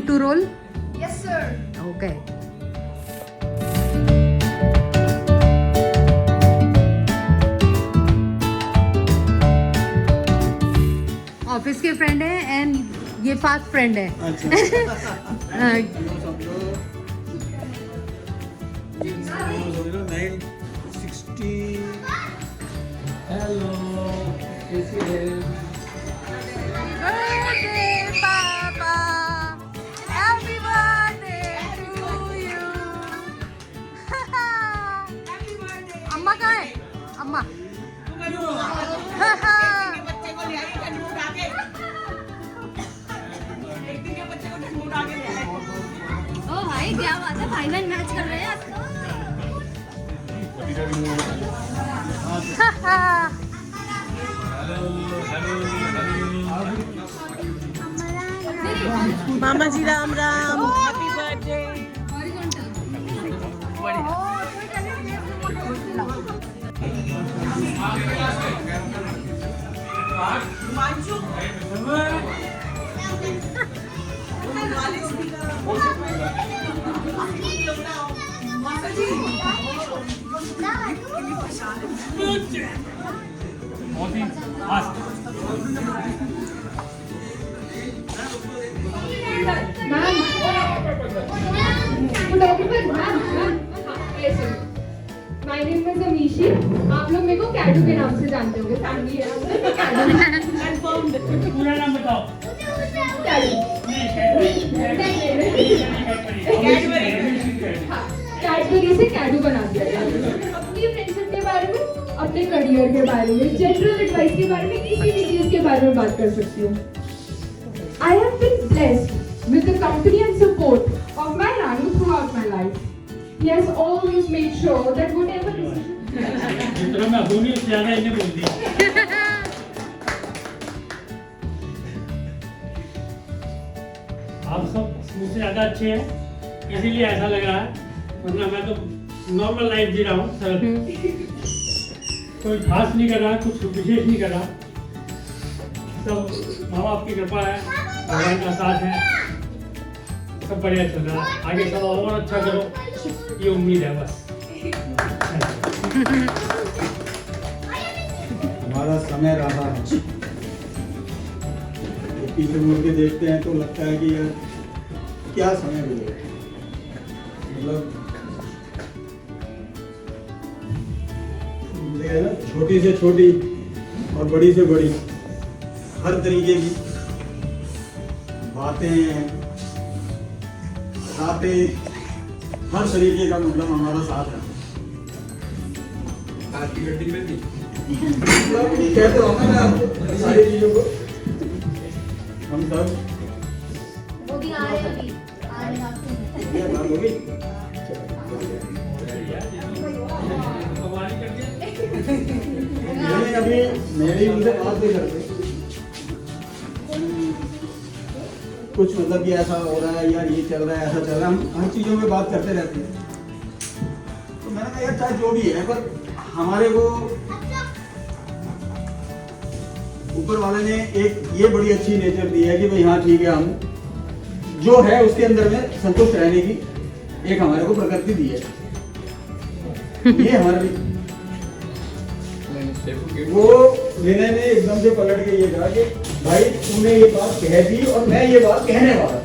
to roll? Yes, sir. Okay. Office के friend है and ये फास्ट फ्रेंड है. हेलो कैसी है? Birthday, Papa. Happy birthday to you. अम्मा कहाँ है? अम्मा. ओ भाई क्या बात है, फाइनल मैच कर रहे हैं आज मामा जी राम राम, happy birthday. My name is Amishi. आप लोग मेरे को कैडू के नाम से जानते होंगे, फैमिली है पूरा नाम बताओ। कैडबरी से कैडू बना दिया गया। अपनी फ्रेंडशिप के बारे में, अपने करियर के बारे में, जनरल एडवाइस के बारे में, किसी भी चीज के बारे में बात कर सकती हूँ। I have been blessed with the company and support of my Ranu throughout my life. He has always made sure that whatever decision जितना मैं बोली उससे ज्यादा इन्हें बोल दिया। आप सब मुझसे ज्यादा अच्छे हैं, इसीलिए ऐसा लग रहा है, वरना मैं तो नॉर्मल लाइफ जी रहा हूँ, सरल। कोई खास नहीं कर रहा, कुछ विशेष नहीं कर रहा, सब माँ बाप की कृपा है, भगवान का साथ है, सब बढ़िया चल रहा है। आगे सब और अच्छा करो, ये उम्मीद है बस। हमारा समय रहा है, पीछे मुड़ के देखते हैं तो लगता है कि यार क्या समय गुजरा। मतलब छोटी से छोटी और बड़ी से बड़ी हर तरीके की बातें, हर तरीके का मतलब हमारा साथ है। कहते हो ना सारी चीजों को हम सब वो भी आ रहे हैं अभी, आ रहे हैं आपके। बात होगी। अभी मेरी उनसे बात नहीं करते, कुछ मतलब कि ऐसा हो रहा है यार, ये चल रहा है, ऐसा चल रहा है, हम हर चीजों में बात करते रहते हैं। तो मैंने कहा यार चाहे जो भी है, पर हमारे को ऊपर वाले ने एक ये बड़ी अच्छी नेचर दी है कि भाई हाँ ठीक है, हम जो है उसके अंदर में संतुष्ट रहने की एक हमारे को प्रकृति दी है। ये हमारे वो विनय ने एकदम से पलट के ये कहा कि भाई तूने ये बात कह दी और मैं ये बात कहने वाला।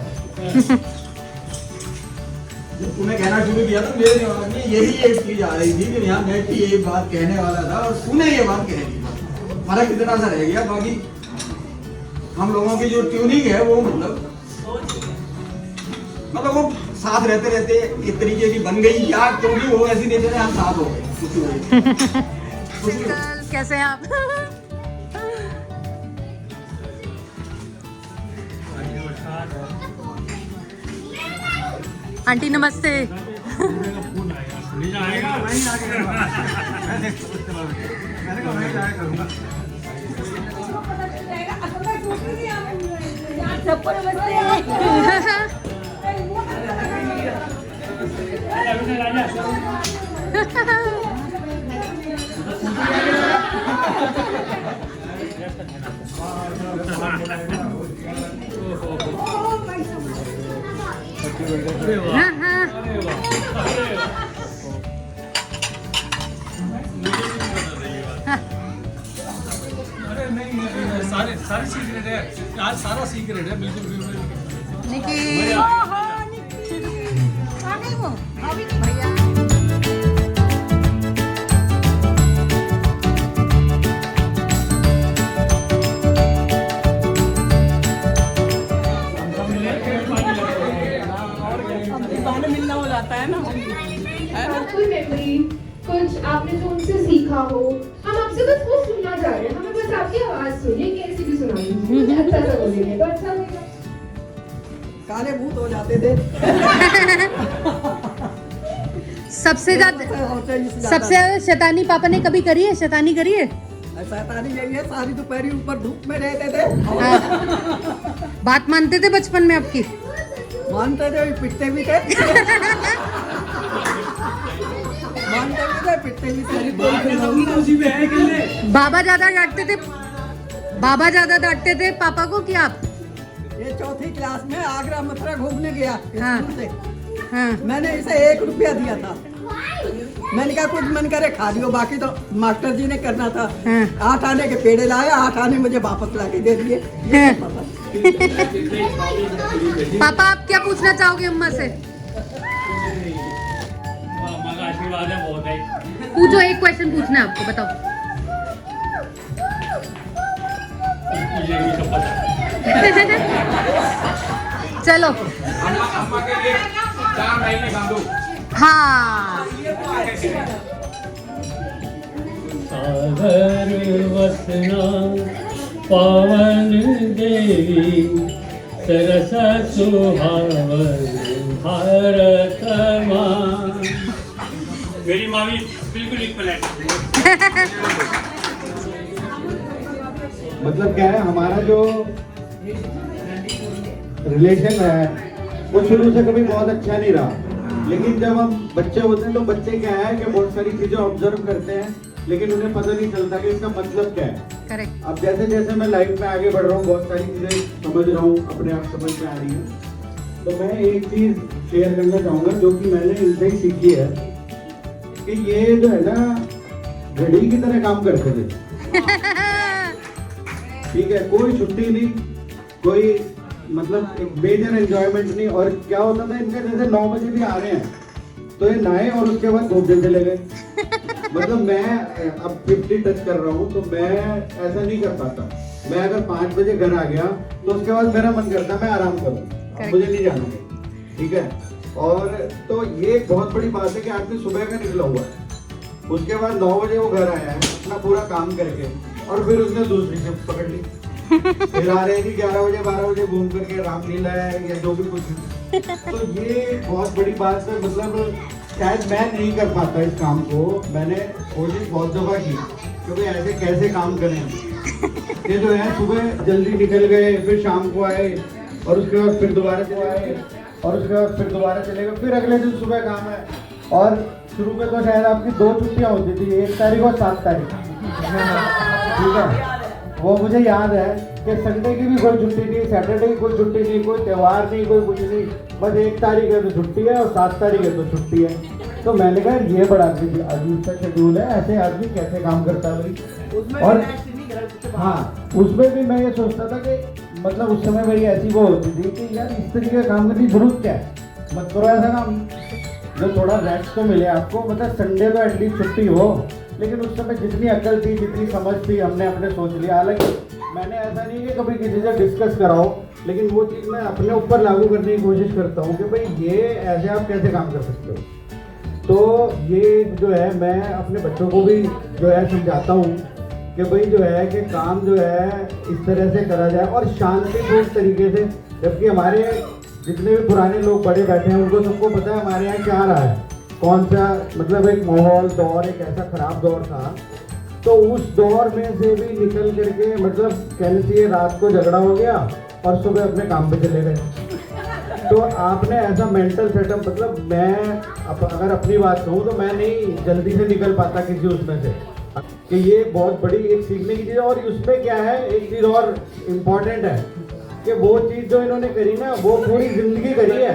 जब तूने कहना शुरू किया तो मेरे दिमाग में यही एक चीज आ रही थी कि यहाँ मैं भी ये बात कहने वाला था और तूने ये बात कह दी। फर्क इतना सा रह गया, बाकी हम लोगों की जो ट्यूनिंग है वो मतलब वो साथ रहते रहते एक तरीके की बन गई यार, क्योंकि वो ऐसी नेचर है, हम साथ हो गए। कैसे हैं आप? आंटी नमस्ते। सबको नमस्ते। हाँ हाँ सारे सीक्रेट है आज, सारा सीक्रेट है बिल्कुल बिल्कुल। निकी बहाने मिलना हो जाता है ना। कोई मेमोरी, कुछ आपने जो उनसे सीखा हो, हम आपसे बस वो सुनना चाह रहे हैं, हमें बस आपकी आवाज सुनिए, कैसी भी सुनाइए, कुछ अच्छा सा बोलेंगे तो अच्छा लगेगा। काले भूत हो जाते थे। सबसे ज्यादा शैतानी पापा ने कभी करी है? शैतानी करी है? शैतानी यही है, सारी दोपहरी ऊपर धूप में रहते थे। हाँ। बात मानते थे बचपन में आपकी? मानते थे, पिटते भी थे। मानते भी थे, पिटते भी थे। बाबा ज्यादा डांटते थे? बाबा ज्यादा डांटते थे पापा को कि आप? ये चौथी क्लास में आगरा मथुरा घूमने गया हाँ। स्कूल से। हाँ मैंने इसे 1 रुपया दिया था। मैंने कहा कुछ मन करे खा लियो, बाकी तो मास्टर जी ने करना था। हाँ। 8 आने के पेड़े लाए, 8 आने मुझे वापस ला के दे दिए। हाँ। पापा आप क्या पूछना चाहोगे अम्मा से? अम्मा का आशीर्वाद है बहुत है। पूछो, एक क्वेश्चन पूछना है आपको, बताओ। मुझे भी सब पता है। चलो अम्मा के लिए 4 महीने बांधो। हाँ सागर वसना पावन देवी सरस सुहावन भारत माँ। मेरी माँ भी बिल्कुल इक्वल है। मतलब क्या है, हमारा जो रिलेशन है वो शुरू से कभी बहुत अच्छा नहीं रहा, लेकिन जब हम बच्चे होते हैं तो बच्चे क्या है कि बहुत सारी चीजें ऑब्जर्व करते हैं, लेकिन उन्हें पता नहीं चलता कि इसका मतलब क्या है। करेक्ट। अब जैसे जैसे मैं लाइफ में आगे बढ़ रहा हूँ, बहुत सारी चीजें समझ रहा हूँ, अपने आप समझ में आ रही है। तो मैं एक चीज शेयर करना चाहूंगा जो कि मैंने इनसे ही सीखी है कि ये जो है ना घड़ी की तरह काम करते थे। ठीक है, कोई छुट्टी नहीं, कोई मतलब एक मेजर एंजॉयमेंट नहीं। और क्या होता था इनका, जैसे 9 बजे भी आ रहे हैं तो ये नहाए और उसके बाद घूमने चले गए। मतलब मैं अब 50 टच कर रहा हूँ तो मैं ऐसा नहीं कर पाता। मैं अगर 5 बजे घर आ गया तो उसके बाद मेरा मन करता है मैं आराम करूँ, मुझे नहीं जाना है। ठीक है, और तो ये एक बहुत बड़ी बात है कि आदमी सुबह का निकला हुआ है, उसके बाद 9 बजे वो घर आया है अपना पूरा काम करके, और फिर उसने दूसरी शिफ्ट पकड़ ली। फिर आ रहे कि 11 बजे 12 बजे घूम करके रामलीला है या जो भी कुछ है। तो ये बहुत बड़ी बात है। मतलब शायद मैं नहीं कर पाता इस काम को, मैंने कोशिश बहुत दफा की क्योंकि ऐसे कैसे काम करें। ये जो है सुबह जल्दी निकल गए, फिर शाम को आए, और उसके बाद फिर दोबारा चले आए, और उसके बाद फिर दोबारा चले गए, फिर अगले दिन सुबह काम है। और शुरू में तो शायद आपकी 2 छुट्टियाँ होती थी, 1 तारीख और 7 तारीख। ठीक है, वो मुझे याद है कि संडे की भी कोई छुट्टी नहीं, सैटरडे की कोई छुट्टी नहीं, कोई त्यौहार नहीं, कोई कुछ नहीं, बस 1 तारीख है तो छुट्टी है और 7 तारीख है तो छुट्टी है। तो मैंने कहा ये बड़ा अजीब सा शेड्यूल है, ऐसे आदमी कैसे काम करता है भाई। और हाँ, उसमें भी मैं ये सोचता था कि मतलब उस समय मेरी ऐसी वो होती थी कि यार इस तरीके का काम करने की जरूरत क्या है, मत करो ऐसा काम, जो थोड़ा रेस्ट तो मिले आपको। मतलब संडे तो एटलीस्ट छुट्टी हो, लेकिन उस समय जितनी अकल थी, जितनी समझ थी, हमने अपने सोच लिया। हालांकि मैंने ऐसा नहीं कि कभी किसी से डिस्कस कराओ, लेकिन वो चीज़ मैं अपने ऊपर लागू करने की कोशिश करता हूँ कि भाई ये ऐसे आप कैसे काम कर सकते हो। तो ये जो है मैं अपने बच्चों को भी जो है समझाता हूँ कि भाई जो है कि काम जो है इस तरह से करा जाए और शांतिपूर्ण तरीके से। जबकि हमारे जितने भी पुराने लोग बड़े बैठे हैं उनको सबको पता है हमारे यहाँ क्या रहा है, कौन सा मतलब एक माहौल दौर एक ऐसा खराब दौर था। तो उस दौर में से भी निकल करके मतलब कहने चाहिए रात को झगड़ा हो गया और सुबह अपने काम पे चले गए। तो आपने ऐसा मेंटल सेटअप, मतलब मैं अगर अपनी बात कहूँ तो मैं नहीं जल्दी से निकल पाता किसी उसमें से, कि ये बहुत बड़ी एक सीखने की चीज़ है। और उसमें क्या है, एक चीज़ और इम्पॉर्टेंट है कि वो चीज़ जो इन्होंने करी ना वो पूरी जिंदगी करी है।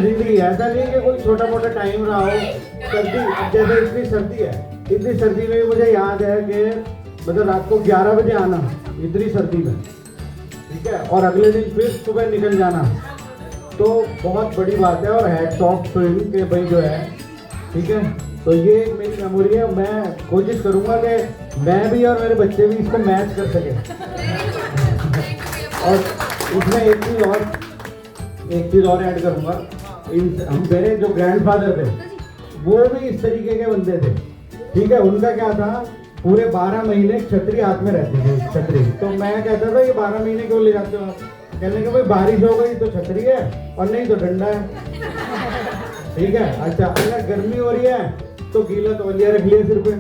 जिंदगी ऐसा नहीं है कि कोई छोटा मोटा टाइम रहा हो। सर्दी, अब जैसे इतनी सर्दी है, इतनी सर्दी में मुझे याद है कि मतलब रात को 11 बजे आना इतनी सर्दी में, ठीक है, और अगले दिन फिर सुबह निकल जाना, तो बहुत बड़ी बात है। और हैट्स ऑफ टू हिम के भाई जो है, ठीक है। तो ये एक मेरी मेमोरी है। मैं कोशिश करूंगा कि मैं भी और मेरे बच्चे भी इसको मैच कर सकें। और इसमें एक चीज़ और ऐड करूंगा। हम मेरे जो ग्रैंडफादर थे वो भी इस तरीके के बंदे थे, ठीक है। उनका क्या था, पूरे 12 महीने छतरी हाथ में रहती थी, छतरी। तो मैं कहता था ये 12 महीने क्यों ले जाते हो आप? कहने के भाई बारिश हो गई तो छतरी है और नहीं तो डंडा है, ठीक है। अच्छा, अगर गर्मी हो रही है तो गीला तौलिया रख लिया सिर पे,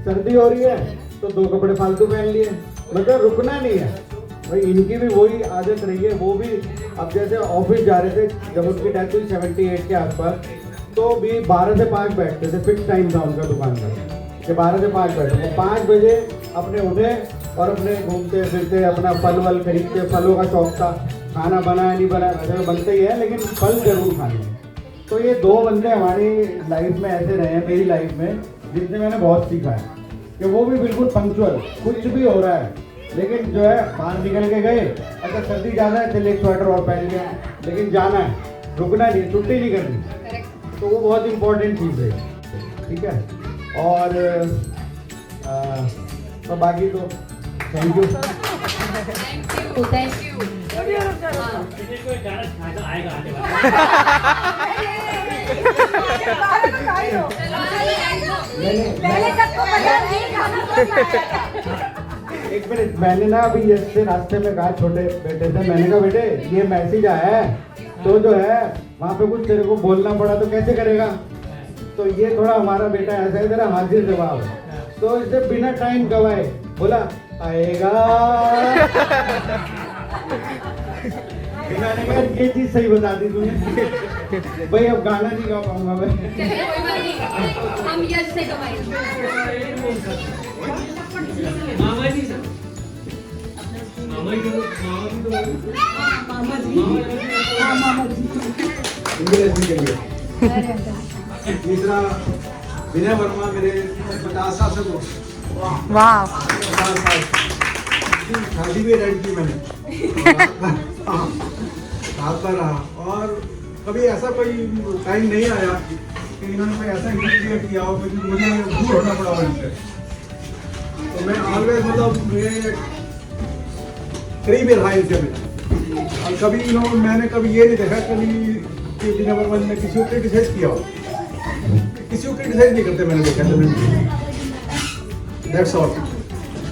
सर्दी हो रही है तो 2 कपड़े फालतू पहन लिए, मतलब रुकना नहीं है भाई। इनकी भी वही आदत रही है। वो भी अब जैसे ऑफिस जा रहे थे, जब उनकी डेथ हुई 78 के आसपास, तो भी 12 से 5 बैठते थे, फिक्स टाइम था उनका दुकान का कि 12 से 5 बैठे। तो 5 बजे अपने उठे और अपने घूमते फिरते अपना फल वल खरीदते, फलों का शौक था। खाना बनाया नहीं बनाया, वैसे बनते ही है लेकिन फल जरूर खाने। तो ये 2 बंदे हमारी लाइफ में ऐसे रहे हैं, मेरी लाइफ में, जिनसे मैंने बहुत सीखा है कि वो भी बिल्कुल पंक्चुअल, कुछ भी हो रहा है लेकिन जो है बाहर निकल के गए। अच्छा सर्दी ज़्यादा है, चलिए एक स्वेटर और पहन लिया, लेकिन जाना है, रुकना नहीं, छुट्टी नहीं करनी। तो वो बहुत इंपॉर्टेंट चीज़ है, ठीक है। और तो बाकी तो थैंक यू। आएगा आने वाला। एक मिनट, मैंने ना अभी ये रास्ते में कहा छोटे बेटे से, मैंने कहा बेटे ये मैसेज आया है तो जो है वहाँ पे कुछ तेरे को बोलना पड़ा तो कैसे करेगा? तो ये थोड़ा हमारा बेटा ऐसा है, जरा हाजिर जवाब। तो इसे बिना टाइम गवाए बोला आएगा। मैंने कहा ये चीज सही बता दी तूने भाई, अब गाना नहीं गा पाऊंगा मैं। हम यश से कमाएंगे। मामा जी सर, मामा जी तो तीसरा विनय वर्मा, मेरे 50 साल से दोस्त। वाह, 50 साल शादी भी अटेंड की मैंने, साथ पर रहा। और कभी ऐसा कोई टाइम नहीं आया कि इन्होंने कोई ऐसा इंटरव्यू किया हो कि मुझे दूर होना पड़ा हो इनसे। तो मैं ऑलवेज मतलब मेरे करीब रहा इनसे भी। और कभी मैंने कभी ये नहीं देखा कभी कि विनय वर्मा ने किसी को क्रिटिसाइज किया हो, किसी को क्रिटिसाइज नहीं करते मैंने देखा। That's all.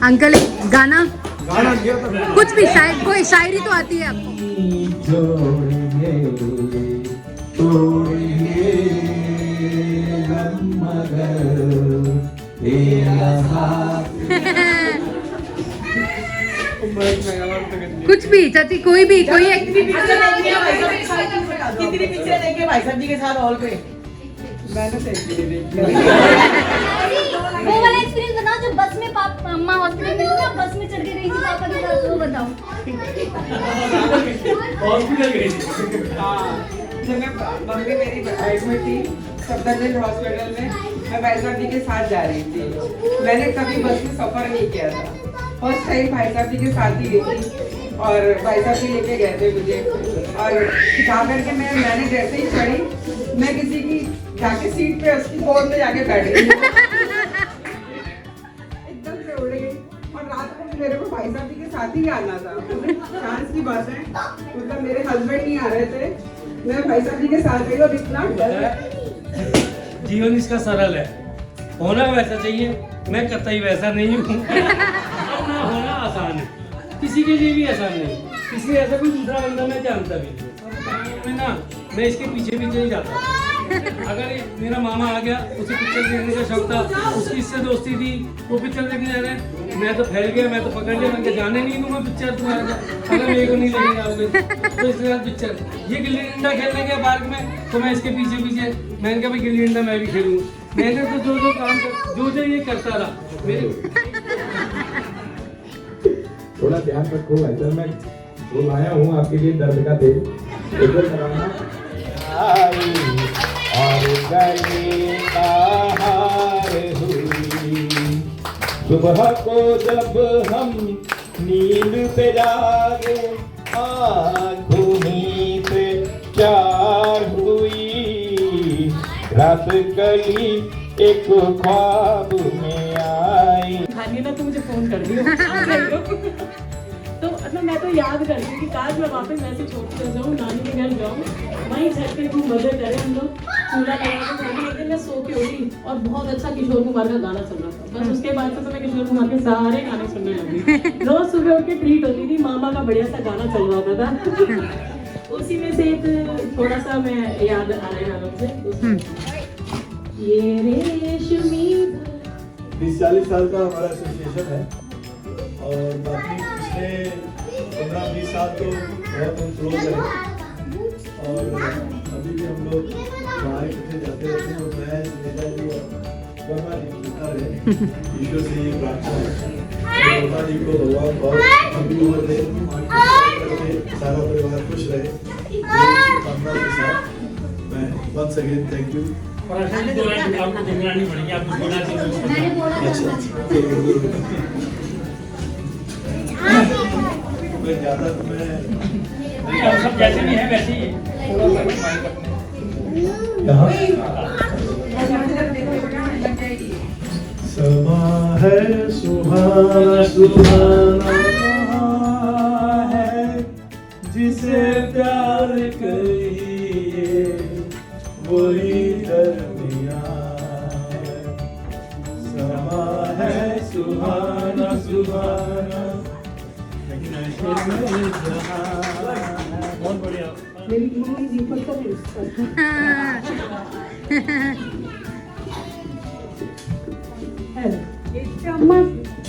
अंकल एक गाना गाना किया था कुछ भी, शायद कोई शायरी तो आती है आपको? कुछ भी चाची, कोई भी, कोई एक कितनी पिक्चर देखी है भाई साहब जी के साथ हॉल पे? मैंने देखी। वो वाला एक्सपीरियंस बताओ जो बस में अम्मा हॉस्पिटल में ना बस में चढ़ के गई थी पापा के साथ, वो बताओ। हॉस्पिटल गई थी। जब मैं मम्मी मेरी एडमिट थी सफदरजंग हॉस्पिटल में, मैं भाई साहब जी के साथ जा रही थी। मैंने कभी बस में सफर नहीं किया था, फर्स्ट टाइम भाई साहब जी के साथ ही गई थी। और भाई साहब जी लेके गए थे मुझे, और जा करके मैंने जैसे ही चढ़ी, मैं किसी की जाके सीट पे उसकी गोद में जाके बैठ गई, एकदम से उड़ गई। और रात को मेरे को भाई साहब जी के साथ ही आना था, चांस की बात है, मतलब मेरे हस्बैंड नहीं आ रहे थे, मैं भाई साहब जी के साथ गई। और इतना डर। जीवन इसका सरल है, होना वैसा चाहिए, मैं कतई वैसा नहीं हूँ। होना आसान है, किसी के लिए भी आसान नहीं, इसलिए ऐसा कोई दूसरा बंदा मैं जानता भी नहीं ना, मैं इसके पीछे पीछे ही जाता। अगर मेरा मामा आ गया, उसे पिक्चर देखने का शौक था, उसकी इससे दोस्ती थी, वो पिक्चर देखने जा रहे हैं, मैं तो फैल गया, मैं तो पकड़ लिया, मैं जाने नहीं दूंगा पिक्चर, तुम आ जा, अगर मेरे को नहीं लगेगा आओगे तो इसके साथ पिक्चर। ये गिल्ली डंडा खेलने गया पार्क में, तो मैं इसके पीछे पीछे, मैंने कहा भाई गिल्ली डंडा मैं भी खेलूँगा। मैंने तो जो काम कर, जो ये करता रहा मेरे। थोड़ा ध्यान रखो, ऐसा मैं बुलाया हूँ आपके लिए दर्द का तेल, इधर लगाना। आई और गले का हार हुई। सुबह को जब हम नींद पे जागे आँखों में से चार हुई। रात कली एक ख्वाब में आई। खानी ना तो मुझे फोन कर दियो। तो मतलब मैं तो याद करती हूँ कि काश मैं वापस ऐसे छोटी हो जाऊँ, नानी के घर जाऊँ, वहीं छत पे खूब मजे करें हम लोग, चूल्हा लगा के। एक दिन मैं सो के उठी और बहुत अच्छा किशोर कुमार का गाना चल रहा था। बस उसके बाद से तो मैं किशोर कुमार के सारे गाने सुनने लगी। रोज सुबह उठ के ट्रीट होती थी, मामा का बढ़िया सा गाना चल रहा होता था। उसी में से एक थोड़ा सा मैं याद आ रहा है गानों से। ये रेशमी 20-40 साल का हमारा एसोसिएशन है और बाकी पिछले 15-20 साल तो बहुत हम क्लोज रहे और अभी भी हम लोग बाहर इकट्ठे जाते रहते हैं। और मैं सुनीता जी और वर्मा जी सुनता रहे, ईश्वर से ये प्रार्थना है वर्मा जी को भगवान बहुत लंबी उम्र दे, सारा परिवार खुश रहे। कामना के साथ मैं वंस अगेन थैंक यू। और ऐसा नहीं बोला कि आपको निगरानी पड़ेगी, आपको बोला मैं ज़्यादा तो मैं सब जैसे भी है वैसे ही समा है सुहाना सुहाना है जिसे प्यार करिए वही दरमियाँ है। समा है सुहाना सुहाना बहुत बढ़िया।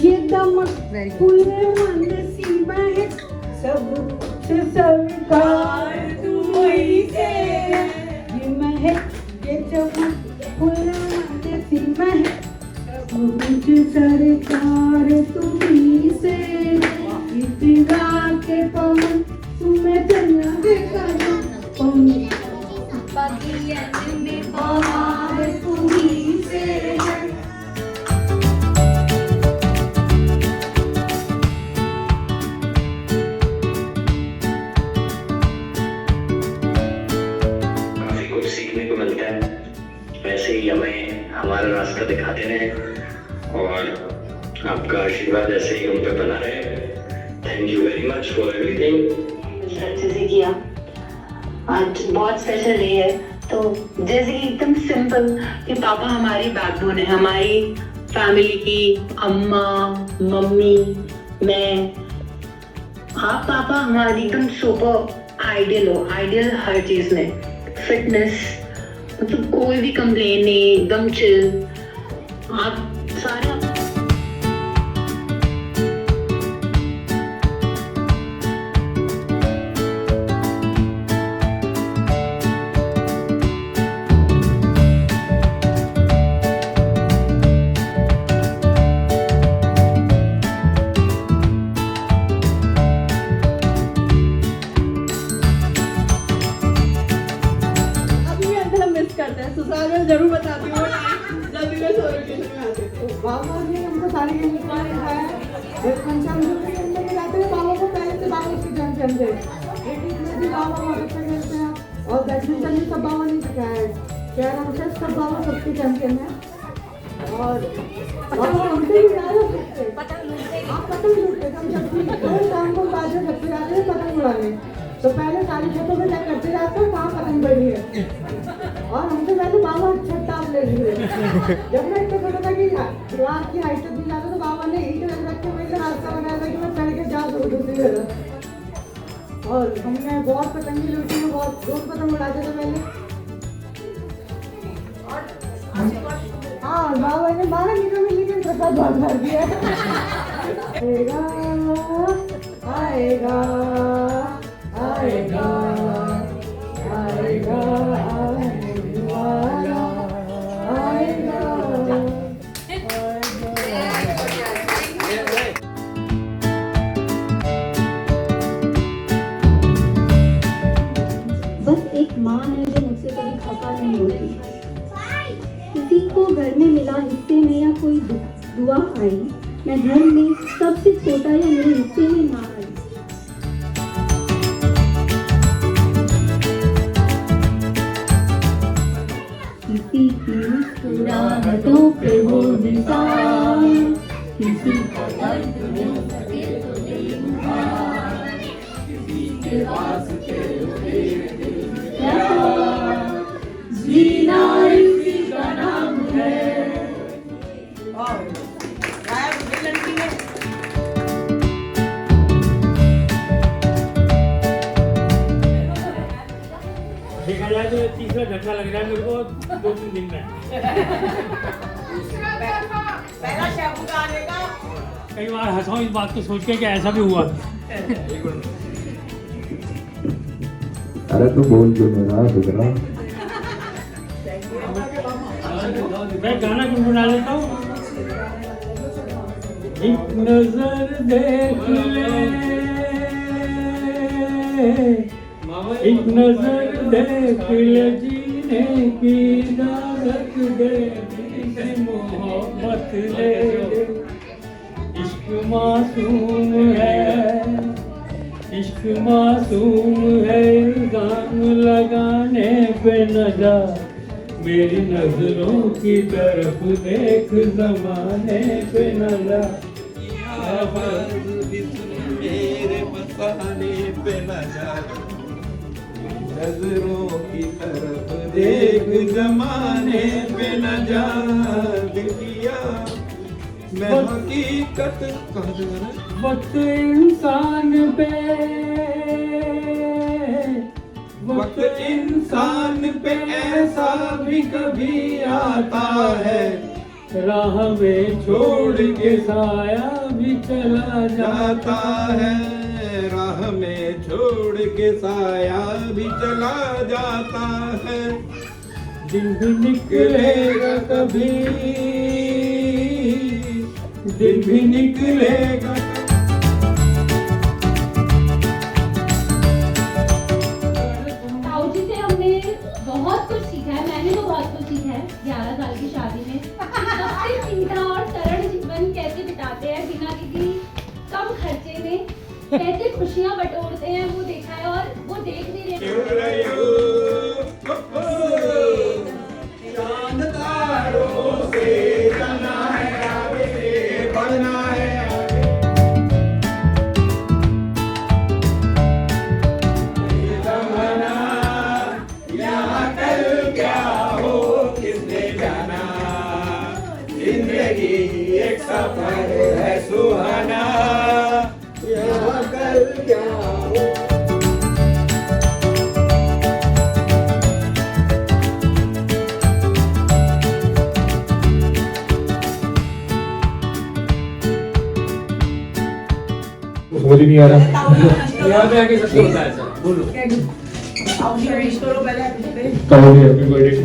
ये दमक पूरे मन सीमा है सब से सरकार तुम्हारी से ये महक ये चमक पूरे मन सीमा है सब कुछ सरकार तुम्ही से इतना के पवन तुम्हें चलना देखा पवन बगियन में बहार तुम्ही से सीखने को मिलता है। वैसे ही हमें हमारा रास्ता दिखाते रहें और आपका आशीर्वाद ऐसे ही हम पे बना रहे। Thank you very much for everything. अच्छे से किया। आज बहुत स्पेशल डे है, तो जैसे कि एकदम सिंपल कि पापा हमारी बैकबोन है, हमारी फैमिली की अम्मा मम्मी मैं। आप पापा हमारी एकदम सुपर आइडियल हो, आइडियल हर चीज में, फिटनेस मतलब कोई भी कंप्लेन नहीं, एकदम चिल। आप सारे ससुराल में जरूर बताती हूँ जब भी मैं सोलोकेशन में आती हूँ। बाबा ने हमको सारी गेम सिखाया है। पंचामृत के अंदर में जाते हैं बाबा को पहले से बाबा उसके चैंपियन थे। क्रिकेट में भी बाबा बहुत अच्छा खेलते हैं और बैडमिंटन में सब बाबा ने सिखाया है। कैरम चेस सब बाबा सबके चैंपियन है। और बाबा हमसे भी ज़्यादा सीखते। आप पतंग लूटते हम जब भी रोज शाम को बाजार छत पे जाते हैं पतंग उड़ाने, तो पहले सारी छतों पे चेक करते जाते हैं कहाँ पतंग बढ़ी है और हमसे पहले बाबा छत टाप ले लिए। जब मैं इतना छोटा था कि रात की हाइट तक भी जाता तो बाबा ने ईंट रख के मेरे रास्ता बनाया था कि मैं चढ़ के जा सकूँ दूसरी जगह। और हमने बहुत पतंगी लूटी में बहुत रोज पतंग उड़ाते थे पहले। हाँ बाबा ने 12 मीटर में लेकिन प्रसाद बहुत भर दिया। आएगा आएगा आएगा आएगा आएगा बस एक माँ है जो मुझसे से कभी खफा नहीं होती। किसी को घर में मिला हिस्से में या कोई दुआ आई, मैं घर में सबसे छोटा या मेरे हिस्से में ना आई। किसी की मुस्कुराहटों पे हो निशान, किसी का दर्द हो सके तो बेईमान, किसी के वास्ते जीना इसी का नाम है। देखा जाए तो ये तीसरा झटका लग रहा है मेरे को 2-3 दिन में। पहला साबुदाने का कई बार हंसा हूँ इस बात को सोच के कि ऐसा भी हुआ। अरे तू बोल क्यों नहीं रहा गुजरा? मैं गाना गुनगुना लेता हूँ। एक नजर देख ले, एक नजर देख ले, जीने की इजाजत दे, से मोहब्बत ले। इश्क मासूम है, इश्क मासूम है, इल्जाम लगाने पे न जा, मेरी नजरों की तरफ देख, जमाने पे न जा। मेरे मसाने पे न जा, नजरों की तरफ देख, जमाने पे न जा। दिया मैं हकीकत वक्त इंसान पे, वक्त इंसान पे ऐसा भी कभी आता है, राह में छोड़ के साया भी चला जाता है, राह में छोड़ के साया भी चला जाता है। दिन भी निकलेगा कभी, दिन भी निकलेगा। ताऊजी से हमने बहुत कुछ सीखा है, मैंने तो बहुत कुछ सीखा है 11 साल की शादी में। सबसे सीधा और सरल जीवन कैसे बिताते हैं बिना किसी कम खर्चे में, कैसे खुशियां बटोरते हैं वो देखा है, और वो देख भी रहे हैं। चांद तारों से जाना है, आगे बढ़ना है। यहाँ कल क्या हो किसने जाना, जिंदगी एक सफर है सुहाना। यहाँ कल क्या हो। समझ नहीं आ रहा। यहाँ पे आके सबको बताया सर, बोलो। ताऊ जी हैप्पी बर्थडे।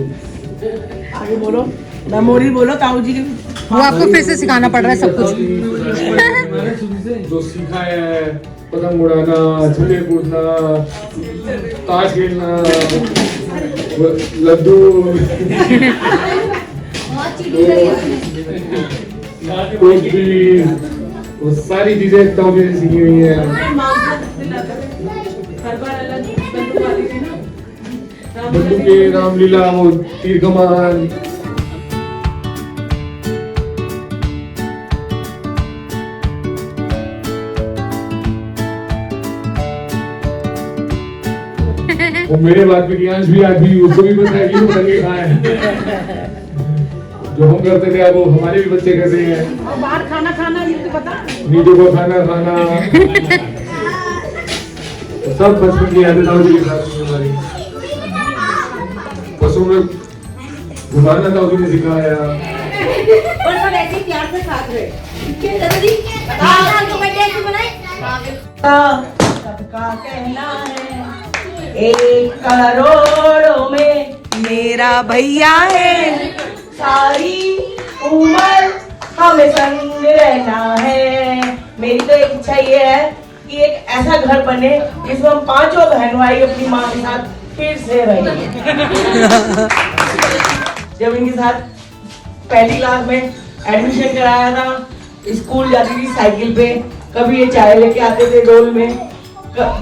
आगे बोलो, मेमोरी बोलो ताऊ जी की। वो आपको फिर से सिखाना पड़ रहा है सब कुछ। जो सीखा है पतंग उड़ाना, झूले कूदना, ताश खेलना, लड्डू, बहुत चीटिंग करी है कुछ भी, वो सारी चीजें ताऊ जी से सीखी हुई है। बंदूके, रामलीला, वो तीर कमान। वो मेरे बाद में कियांश भी आज भी उसको भी पता है कि वो पतंगे खाए हैं। जो हम करते थे अब वो हमारे भी बच्चे कर रहे हैं। और बाहर खाना खाना भी तो पता, नीचे को खाना खाना, सब बचपन की यादें ताऊ जी के साथ हमारी। बसों में घुमाना ताऊ जी ने सिखाया। और सब ऐसे ही प्यार से साथ रहे। सबका कहना है 1 करोड़ में मेरा भैया है, सारी उम्र हमें संग रहना है। मेरी तो एक इच्छा ये है कि एक ऐसा घर बने जिसमें हम पांचों बहन भाई अपनी माँ के साथ फिर से रहेंगे। जब इनके साथ पहली क्लास में एडमिशन कराया था, स्कूल जाती थी साइकिल पे, कभी ये चाय लेके आते थे डोल में।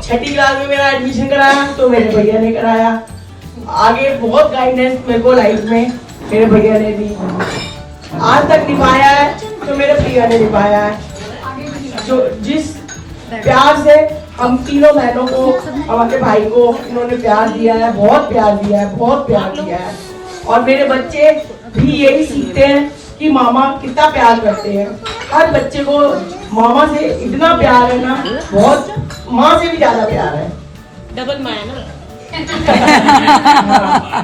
छठी क्लास में मेरा एडमिशन कराया तो मेरे भैया ने कराया। आगे बहुत गाइडेंस मेरे को लाइफ में मेरे भैया ने दी। आज तक निभाया है तो मेरे भैया ने निभाया है। जो जिस प्यार से हम तीनों बहनों को, हमारे भाई को इन्होंने प्यार दिया है, बहुत प्यार दिया है, बहुत प्यार दिया है। और मेरे बच्चे भी यही सीखते हैं कि मामा कितना प्यार करते हैं। हर बच्चे को मामा से इतना प्यार है ना, बहुत, माँ से भी ज्यादा प्यार है। डबल माँ है ना।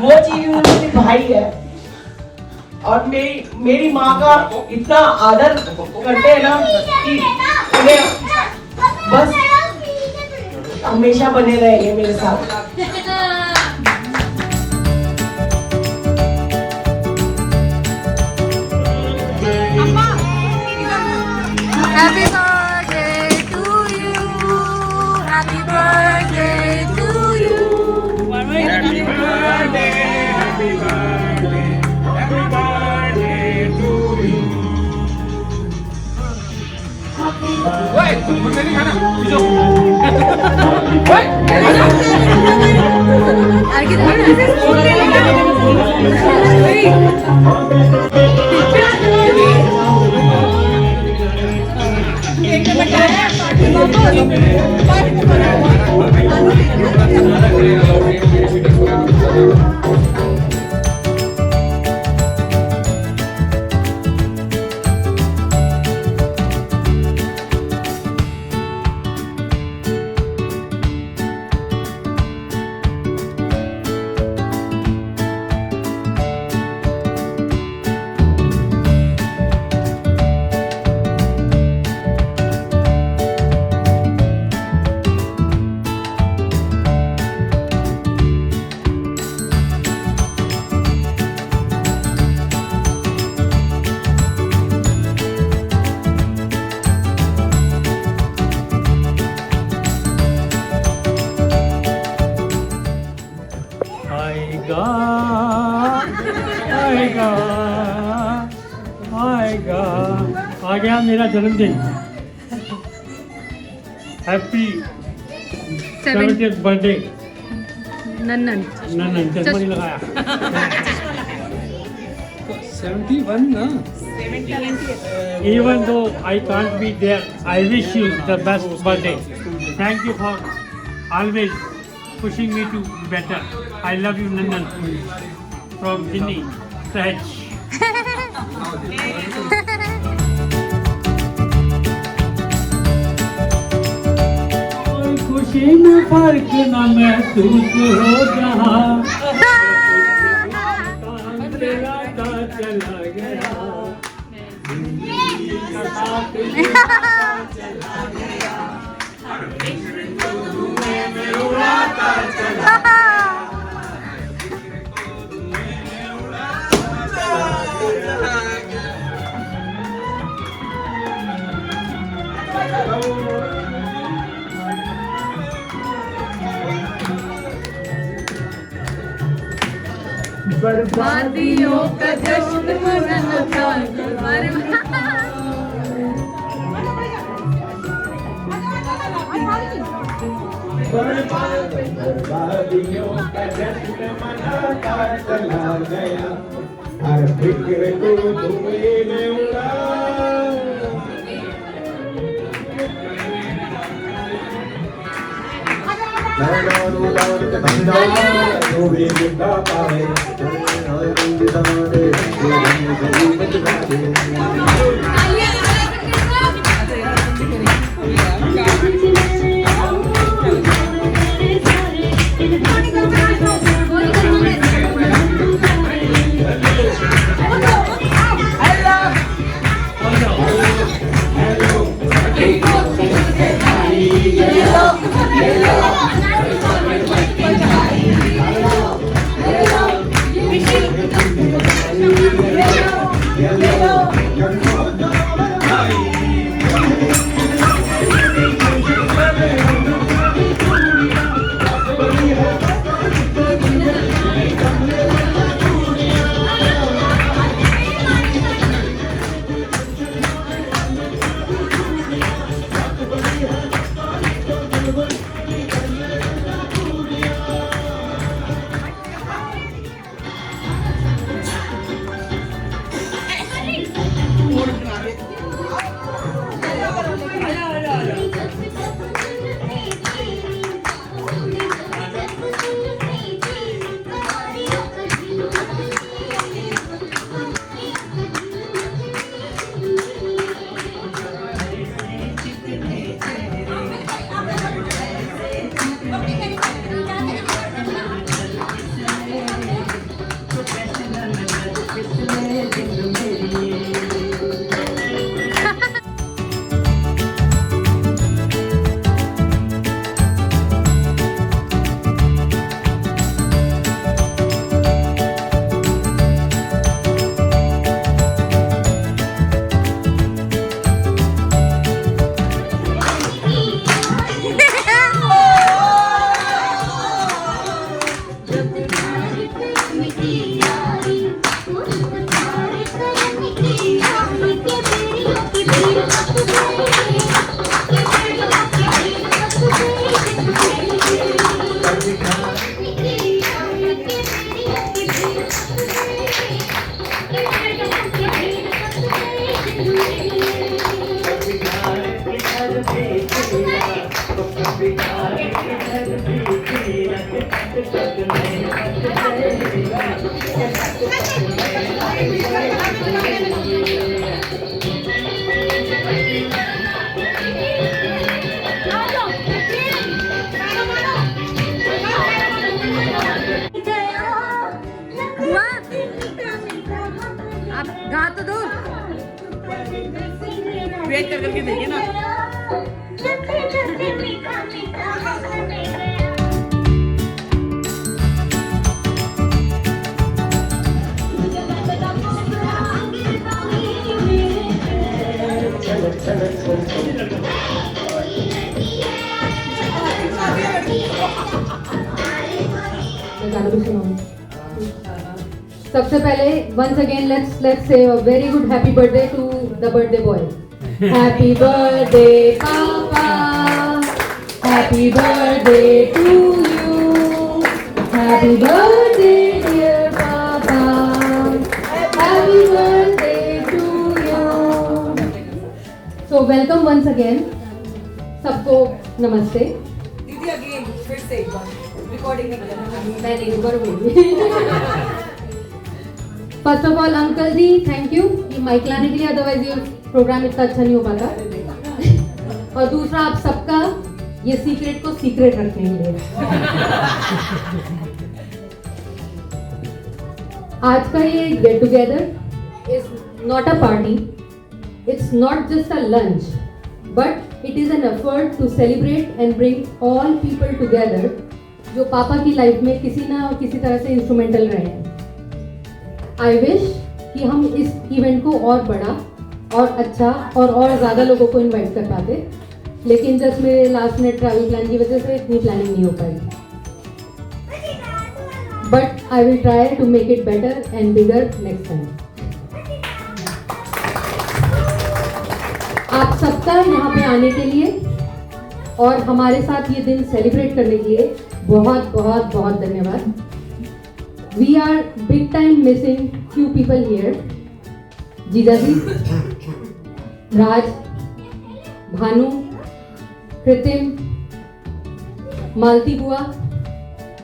वो चीज उन्होंने भाई है। और मेरी माँ का इतना आदर करते हैं ना कि उन्हें बस हमेशा बने रहेंगे मेरे साथ। Happy birthday to you. Happy birthday to you. Happy birthday, happy birthday, happy birthday to you. Wait, मुझे नहीं खाना, पीछो। आएगा आ गया मेरा जन्मदिन। Happy 70th birthday. नन्नन नन्नन चश्मा नहीं लगाया। 71 ना। Even though I can't be there, I wish you the best birthday. Thank you for always pushing me to be better. I love you, Nandan. From Ginny, Stretch. खुशी में फर्क न महसूस हो जहाँ तेरा का चला गया बर्बादियों का जश्न मनाना था। बर्बादियों का जश्न मनाता चला गया, हर फिक्र को तुमने उड़ा। Hello. वेट कर करके देखिए ना। मैं गाना भी सुनाऊं। सबसे पहले once again let's say a very good happy birthday to the birthday boy. Happy birthday Papa, happy birthday to you, happy birthday dear Papa, happy birthday to you. So welcome once again. सबको नमस्ते। दीदी again फिर से एक बार recording में मैं नहीं दोबारा बोलूँगी। First of all uncle ji thank you ये माइक लाने के लिए, अदरवाइज ये प्रोग्राम इतना अच्छा नहीं हो पाता। और दूसरा आप सबका ये सीक्रेट को सीक्रेट रखने के लिए। आज का ये get together is not a party, it's not just a lunch, but it is an effort to celebrate and bring all people together जो पापा की लाइफ में किसी ना किसी तरह से इंस्ट्रूमेंटल रहे हैं। आई विश कि हम इस इवेंट को और बड़ा और अच्छा और ज़्यादा लोगों को इनवाइट कर पाते, लेकिन जस्ट मेरे लास्ट मिनट ट्रैवल प्लान की वजह से इतनी प्लानिंग नहीं हो पाई। But I will try to make it better and bigger next time. आप सबका यहाँ पे आने के लिए और हमारे साथ ये दिन सेलिब्रेट करने के लिए बहुत बहुत बहुत धन्यवाद। We are big time missing few people here. जीजा जी, राज, भानु, कृतिम, मालती बुआ,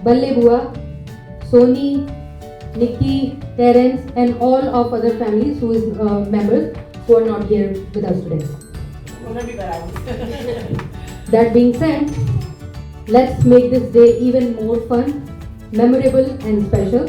बल्ले बुआ, Soni, Nikki, Terence, and all of other families who is members who are not here with us today. That being said, let's make this day even more fun, memorable and special.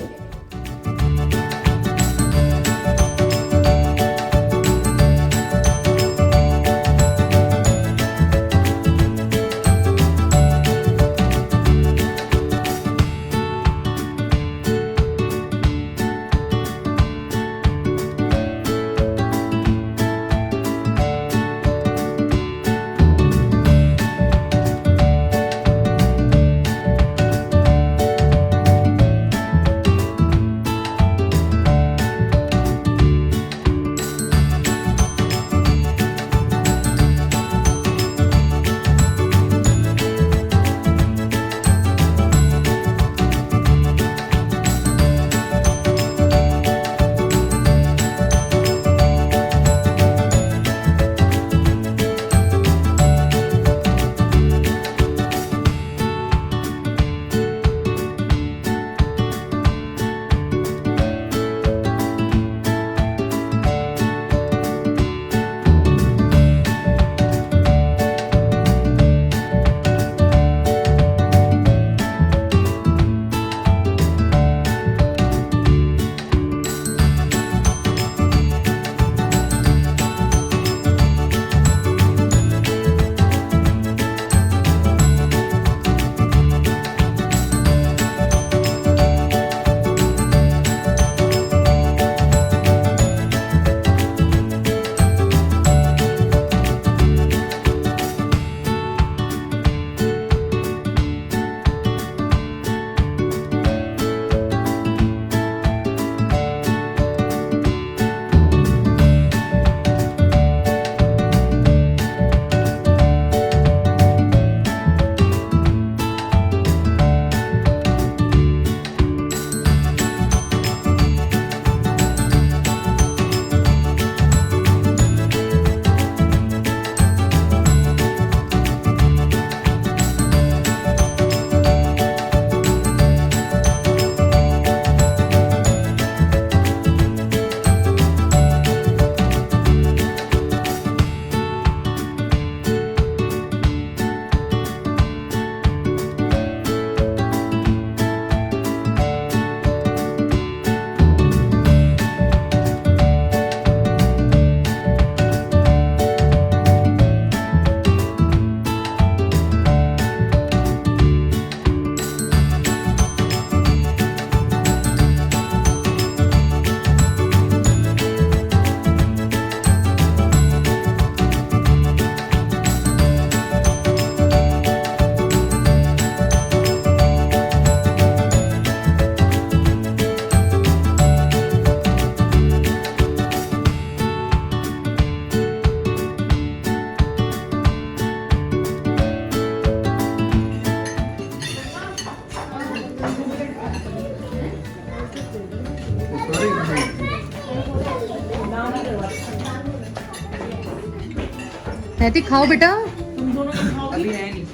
नैतिक खाओ बेटा। तुम दोनों तो खाओगी। अभी है नहीं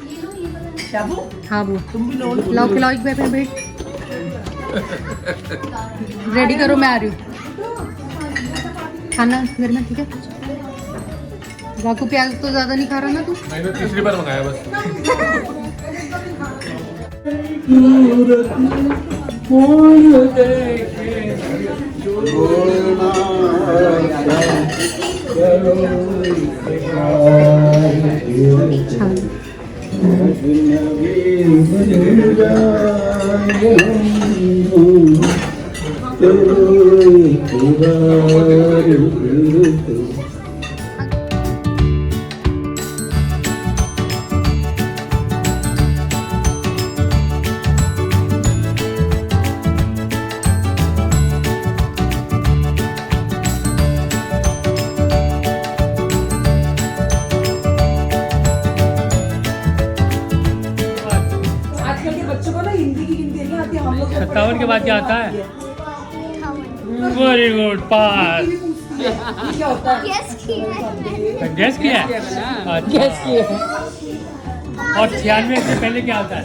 शाबू हाँ वो तुम भी लो। लाओ खिलाओ एक बैठ बैठ। रेडी करो मैं आ रही हूँ खाना घर में, ठीक है। वाकू प्याज तो ज्यादा नहीं खा रहा ना तू? मैंने तीसरी बार मंगाया बस। आजकल के बच्चों को ना हिंदी की गिनती नहीं आती, हम लोग 57 के बाद क्या आता है? वेरी गुड, पास। क्या होता है? गैस किया है? गैस किया है। और 96 से पहले क्या होता है?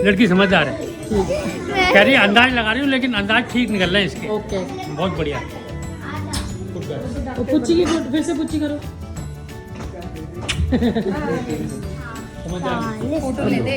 लड़की समझदार है, कह रही है अंदाज लगा रही हूँ लेकिन अंदाज ठीक निकल रहे हैं इसके। ओके बहुत बढ़िया। तो पुच्ची की फिर से पुच्ची करो। समझदार। फोटो ले दे।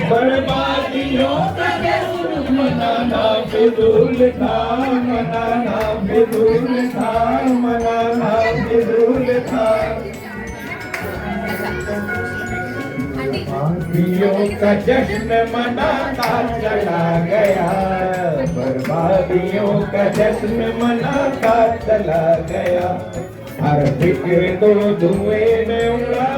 बर्बादियों का मनाना फिजूल था, मनाना फिजूल था, मनाना फिजूल था। बर्बादियों का जश्न मनाता चला गया, बर्बादियों का जश्न मनाता चला गया। हर फिक्र तो धुएं में उड़ा